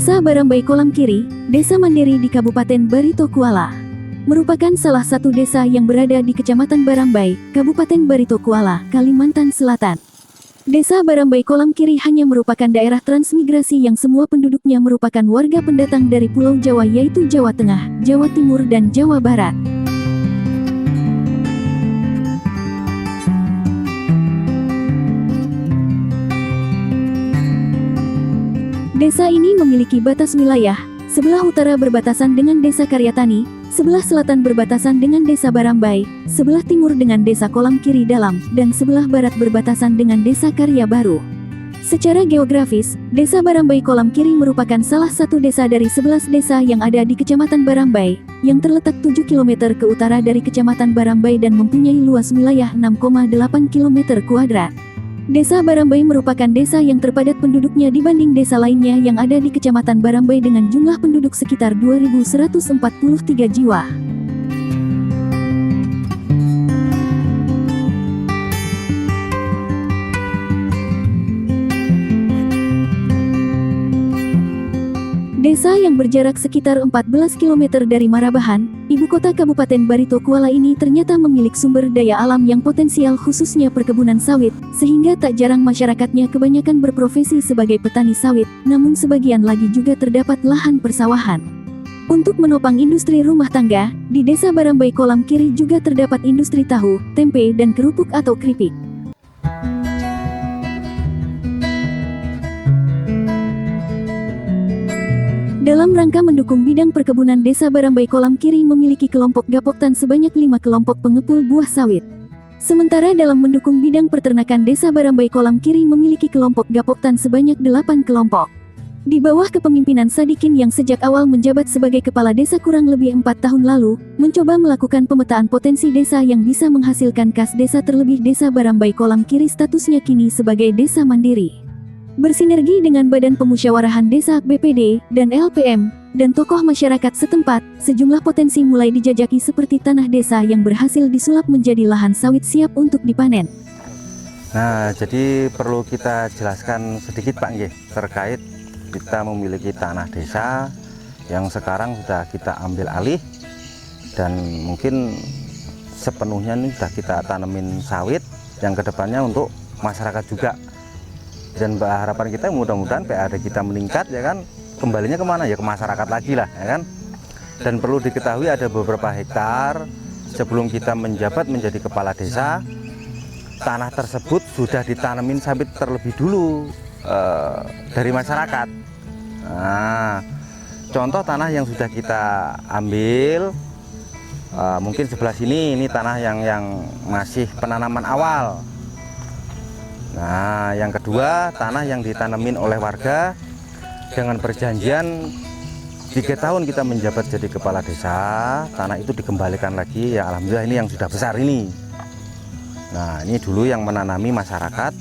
Desa Barambai Kolam Kiri, desa mandiri di Kabupaten Barito Kuala, merupakan salah satu desa yang berada di Kecamatan Barambai, Kabupaten Barito Kuala, Kalimantan Selatan. Desa Barambai Kolam Kiri hanya merupakan daerah transmigrasi yang semua penduduknya merupakan warga pendatang dari Pulau Jawa yaitu Jawa Tengah, Jawa Timur dan Jawa Barat. Desa ini memiliki batas wilayah, sebelah utara berbatasan dengan Desa Karyatani, sebelah selatan berbatasan dengan Desa Barambai, sebelah timur dengan Desa Kolam Kiri Dalam, dan sebelah barat berbatasan dengan Desa Karya Baru. Secara geografis, Desa Barambai Kolam Kiri merupakan salah satu desa dari 11 desa yang ada di Kecamatan Barambai, yang terletak 7 km ke utara dari Kecamatan Barambai dan mempunyai luas wilayah 6,8 km². Desa Barambai merupakan desa yang terpadat penduduknya dibanding desa lainnya yang ada di Kecamatan Barambai dengan jumlah penduduk sekitar 2.143 jiwa. Desa yang berjarak sekitar 14 km dari Marabahan, ibu kota Kabupaten Barito Kuala ini ternyata memiliki sumber daya alam yang potensial khususnya perkebunan sawit, sehingga tak jarang masyarakatnya kebanyakan berprofesi sebagai petani sawit, namun sebagian lagi juga terdapat lahan persawahan. Untuk menopang industri rumah tangga, di Desa Barambai Kolam Kiri juga terdapat industri tahu, tempe dan kerupuk atau keripik. Dalam rangka mendukung bidang perkebunan, Desa Barambai Kolam Kiri memiliki kelompok gapoktan sebanyak 5 kelompok pengepul buah sawit. Sementara dalam mendukung bidang peternakan, Desa Barambai Kolam Kiri memiliki kelompok gapoktan sebanyak 8 kelompok. Di bawah kepemimpinan Sadikin yang sejak awal menjabat sebagai kepala desa kurang lebih 4 tahun lalu, mencoba melakukan pemetaan potensi desa yang bisa menghasilkan kas desa, terlebih Desa Barambai Kolam Kiri statusnya kini sebagai desa mandiri. Bersinergi dengan Badan Pemusyawarahan Desa BPD dan LPM dan tokoh masyarakat setempat, sejumlah potensi mulai dijajaki seperti tanah desa yang berhasil disulap menjadi lahan sawit siap untuk dipanen. Nah, jadi perlu kita jelaskan sedikit Pak nggih, terkait kita memiliki tanah desa yang sekarang sudah kita ambil alih dan mungkin sepenuhnya ini sudah kita tanemin sawit yang kedepannya untuk masyarakat juga. Dan harapan kita mudah-mudahan PAD kita meningkat, ya kan, kembalinya kemana ya, ke masyarakat lagi lah, ya kan. Dan perlu diketahui ada beberapa hektar sebelum kita menjabat menjadi kepala desa, tanah tersebut sudah ditanemin sawit terlebih dulu dari masyarakat. Nah, contoh tanah yang sudah kita ambil, mungkin sebelah sini, ini tanah yang masih penanaman awal. Nah, yang kedua, tanah yang ditanemin oleh warga dengan perjanjian 3 tahun kita menjabat jadi kepala desa, tanah itu dikembalikan lagi, ya alhamdulillah ini yang sudah besar ini. Nah, ini dulu yang menanami masyarakat,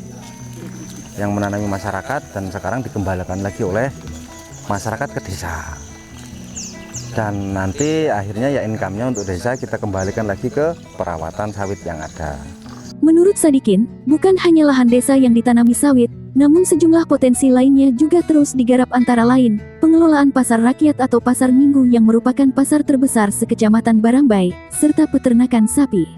dan sekarang dikembalikan lagi oleh masyarakat ke desa. Dan nanti akhirnya ya income-nya untuk desa kita kembalikan lagi ke perawatan sawit yang ada. Menurut Sadikin, bukan hanya lahan desa yang ditanami sawit, namun sejumlah potensi lainnya juga terus digarap, antara lain, pengelolaan pasar rakyat atau pasar minggu yang merupakan pasar terbesar se-Kecamatan Barambai, serta peternakan sapi.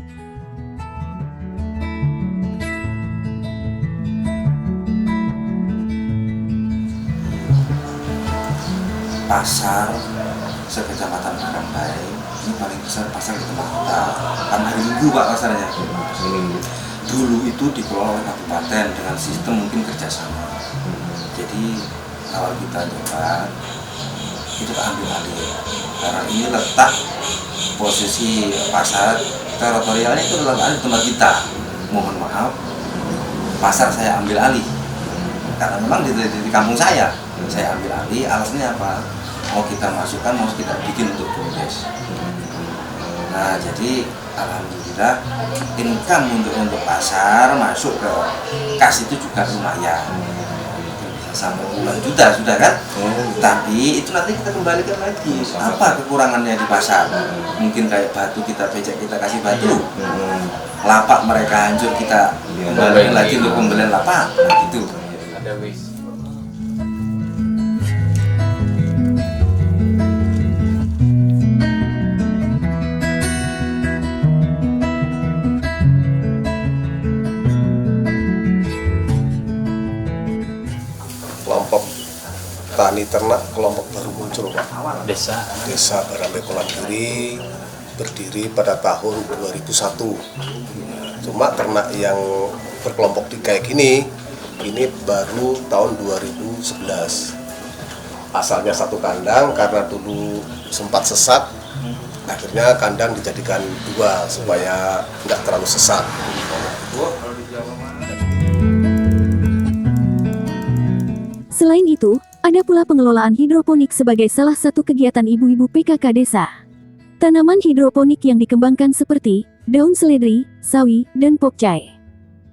Pasar se-Kecamatan Barambai ini paling besar pasar di tempat kita, kan hari Minggu Pak pasarnya. Dulu itu dikelola oleh kabupaten dengan sistem mungkin kerjasama. Jadi awal kita nyoba itu kita ambil alih, karena ini letak posisi pasar teritorialnya itu letak di tempat kita. Mohon maaf, pasar saya ambil alih karena memang di kampung saya ambil alih. Alasannya apa? Mau kita masukkan, mau kita bikin untuk BUMDes. Nah, jadi alhamdulillah income untuk pasar masuk ke kas itu juga lumayan, bisa sampai puluhan juta sudah kan. Tapi itu nanti kita kembalikan lagi, apa kekurangannya di pasar. Mungkin kayak batu kita becek, kita kasih batu, lapak mereka hancur, kita kembalikan lagi untuk pembelian lapak. Nah, gitu. ternak kelompok baru muncul, Pak. Desa Desa Barambai Kolam Kiri berdiri pada tahun 2001. Cuma ternak yang berkelompok kayak gini, ini baru tahun 2011. Asalnya satu kandang, karena dulu sempat sesat, akhirnya kandang dijadikan 2 supaya nggak terlalu sesat. Selain itu, ada pula pengelolaan hidroponik sebagai salah satu kegiatan ibu-ibu PKK desa. Tanaman hidroponik yang dikembangkan seperti daun seledri, sawi, dan pokcai.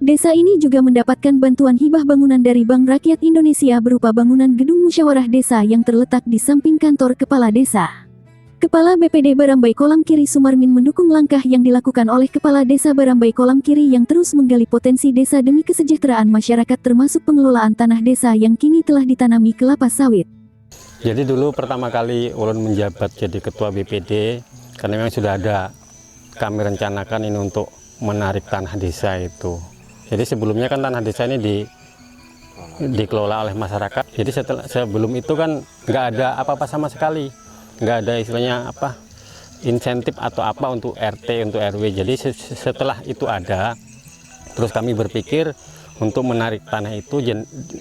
Desa ini juga mendapatkan bantuan hibah bangunan dari Bank Rakyat Indonesia berupa bangunan gedung musyawarah desa yang terletak di samping kantor kepala desa. Kepala BPD Barambai Kolam Kiri Sumarmin mendukung langkah yang dilakukan oleh Kepala Desa Barambai Kolam Kiri yang terus menggali potensi desa demi kesejahteraan masyarakat termasuk pengelolaan tanah desa yang kini telah ditanami kelapa sawit. Jadi dulu pertama kali ulun menjabat jadi ketua BPD, karena memang sudah ada kami rencanakan ini untuk menarik tanah desa itu. Jadi sebelumnya kan tanah desa ini dikelola oleh masyarakat. Jadi sebelum itu kan nggak ada apa-apa sama sekali, nggak ada istilahnya apa insentif atau apa untuk RT, untuk RW. Jadi setelah itu ada, terus kami berpikir untuk menarik tanah itu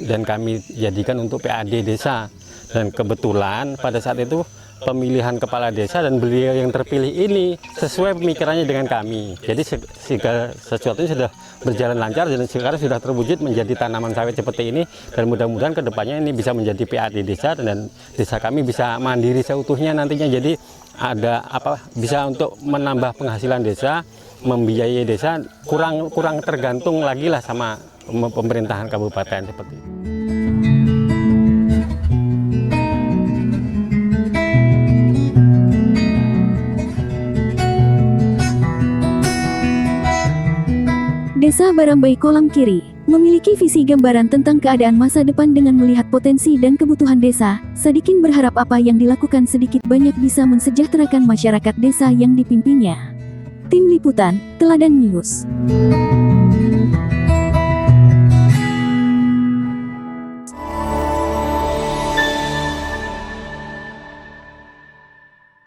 dan kami jadikan untuk PAD desa. Dan kebetulan pada saat itu pemilihan kepala desa dan beliau yang terpilih ini sesuai pemikirannya dengan kami. Jadi segala sesuatunya sudah berjalan lancar dan sekarang sudah terwujud menjadi tanaman sawit seperti ini, dan mudah-mudahan kedepannya ini bisa menjadi PAD desa dan desa kami bisa mandiri seutuhnya nantinya. Jadi ada apa bisa untuk menambah penghasilan desa, membiayai desa, kurang tergantung lagi lah sama pemerintahan kabupaten seperti itu. Desa Barambai Kolam Kiri memiliki visi gambaran tentang keadaan masa depan dengan melihat potensi dan kebutuhan desa. Sadikin berharap apa yang dilakukan sedikit banyak bisa mensejahterakan masyarakat desa yang dipimpinnya. Tim Liputan, Teladan News.